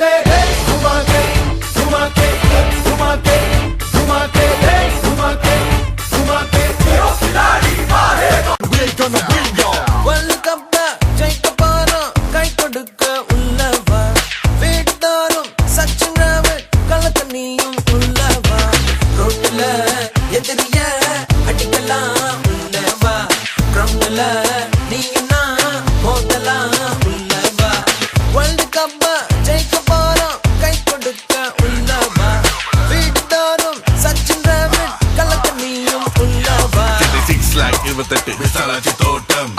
दे घुमा के घुमा के घुमा के घुमा के घुमा के घुमा के खिलाड़ी मारेगा we're gonna win y'all World Cup ஜெயிக்க போறோம் கை கொடுக்க உள்ளவா வீட்டாரும் சச்சின் ராவத் கலக்க நீயும் உள்ளவா ரோட்ல எதிரிய அடிக்கலாம் உள்ளவா கிரவுண்ட்ல நீனா மோதலாம் உள்ளவா World Cup ஜெயிக்க போறோம் கை கொடுக்க உள்ளவா வீட்டாரும் சச்சின் ராவத் கலக்க நீயும் உள்ளவா 6 like 28 விசாலாஜி தோட்டம்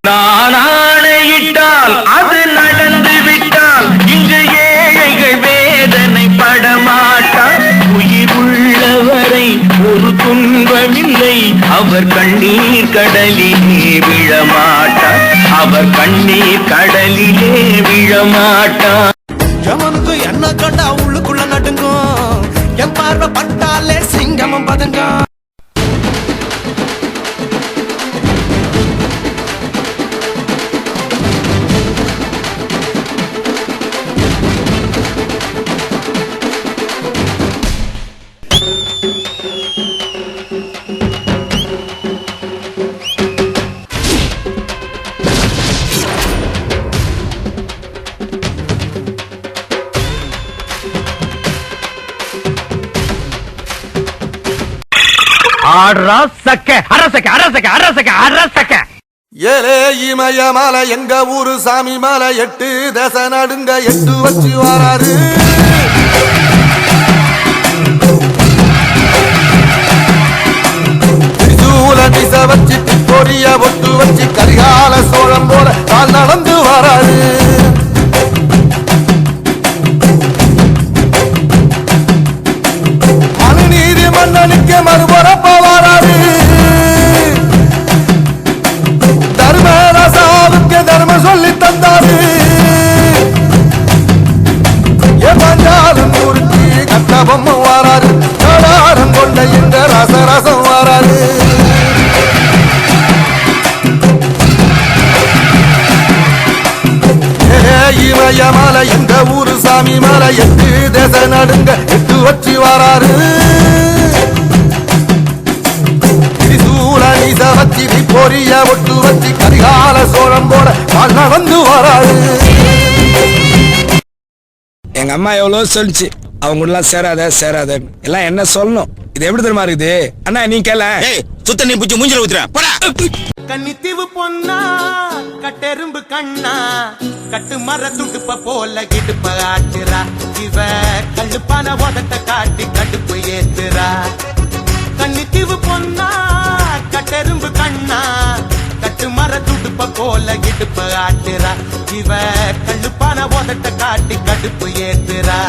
நான் ஆணையிட்டால் அது நடந்து விட்டால் இங்கு ஏழைகள் வேதனை படமாட்டார் உயிர் உள்ளவரை ஒரு துன்பமில்லை அவர் கண்ணீர் கடலிலே விழமாட்டார் அவர் கண்ணீர் கடலிலே விழமாட்டார் எவனுக்கு என்ன கண்டா உள்ளுக்குள்ள நடுங்கும் என் பார்வை பட்டாலே சிங்கமும் பதுங்கும் ஏலே இமய மலை எங்க ஊரு சாமி மலை 8 தேச நடுங்க 8 வச்சு வராரு திச வச்சு பொரிய ஒட்டு வச்சு கரிகால சோழம் போல கால் நடந்து வராரு மனுநீதி மன்னனுக்கு மறுபுறப்ப வராரு தர்மராசாவுக்கு தர்மம் சொல்லி தந்தாரு எவஞ்சாலும் ஊருக்கு கட்டபொம்ம வராரு கடாரம் கொண்ட இந்த ரசரசம் வராரு இமய மலை எங்க ஊரு சாமி மலை 8 தேச நடுங்க 8 வச்சு வராரு வச்சு பொரிய ஒட்டு வச்சு கரிகால சோழம் போல வாழ் நடந்து வராரு எங்க அம்மா எவ்வளவு சொல்லிச்சு அவங்க எல்லாம் சேராத எல்லாம் என்ன சொல்லணும் இது எப்படி தெரியுமா இருக்குது அண்ணா நீ கேள சுத்த நீ புடிச்சு மூஞ்சில ஊத்துற போடா கன்னித்தீவு பொன்னா கட்டெரும்பு கண்ணா கட்டு மர துடுப்ப போல கிடுப்ப ஆட்டுறா இவ கல்லுப்பான உதட்ட காட்டி கடுப்பு ஏத்துறா கன்னித்தீவு பொன்னா கட்டெரும்பு கண்ணா கட்டு மர துடுப்ப போல கிடுப்ப ஆட்டுறா இவ கல்லுப்பான உதட்ட காட்டி கடுப்பு ஏத்துறா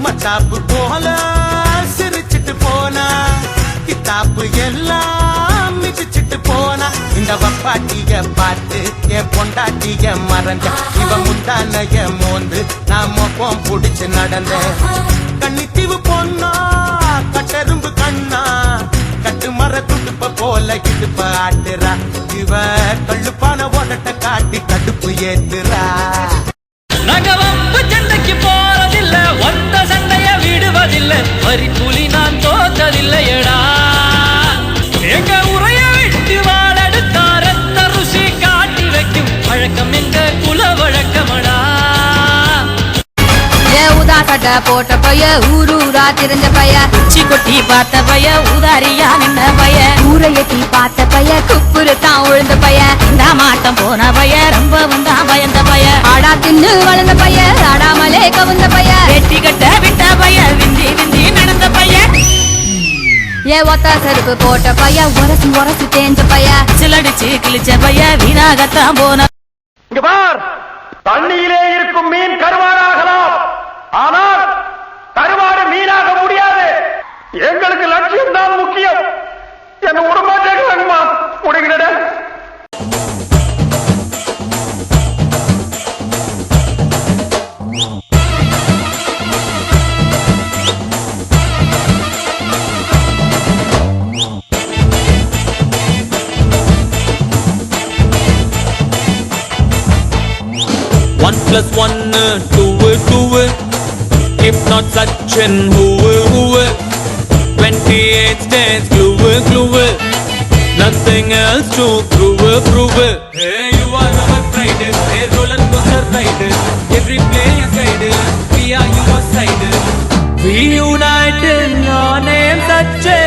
மத்தாப்பு போல சிரிச்சிட்டு போனா கித்தாப்பு எல்லாம் மிதிச்சிட்டு போனா இந்த வப்பாட்டிய பார்த்து என் பொண்டாட்டிய மறந்த இவ முந்தானைய மோந்து நான் மொப்பம் புடிச்சு நடந்த கன்னித்தீவு பொண்ணா கட்டெரும்பு கண்ணா கட்டு மர துடுப்ப போல இடுப்ப ஆட்டுறா இவ கள்ளுப்பான உதட்ட காட்டி கடுப்பு ஏத்துறா நகவம்பு சண்டைக்கு போறதில்ல ஒத்த சண்டைய விடுவதில்லை வரி புலி நான் தோத்ததில்லையடா எங்க உரைய விட்டு வாழெடுத்தா ரத்த ருசி காட்டி வைக்கும் வழக்கம் எங்க குல வழக்கமடா ஊதா சட்டை போட்ட பைய ஊரூரா திரிஞ்ச பைய உச்சி கொட்டி பார்த்த பைய ஊதாரியா நின்ன பைய ஊரை எட்டி பார்த்த பைய குப்புரு தான் உழுந்த பைய இந்த மாட்டம் போன பைய ரொம்பவும் தான் பயந்த பைய ஆடா தின்னு வளர்ந்த பைய ஆடாமலே கவுந்த பைய வெட்டி கட்ட விட்ட பைய விந்தி விந்தி நடந்த பைய ஏ ஒத்த செருப்பு போட்ட பைய உரசு உரசு தேஞ்ச பைய சிலடிச்சு கிழிச்ச பைய வீணாகத்தான் போன இங்க பார், தண்ணியிலே இருக்கும் மீன் கருவாடாகலாம், ஆனால் கருவாடு மீனாக முடியாது. எங்களுக்கு லட்சியம் தான் முக்கியம். என்ன உடம்பாட்டேங்கம்மா முடிகிற One plus one, two. If not Sachin, who? 28 states, glue. Nothing else to prove. Hey, you are our pride. Hey, roller coaster ride. Every player side, we are your side. We united, your name Sachin.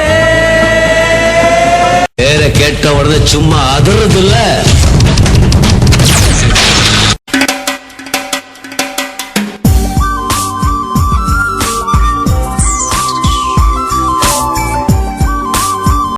பேரை கேட்ட உடனே சும்மா அதிரது இல்ல.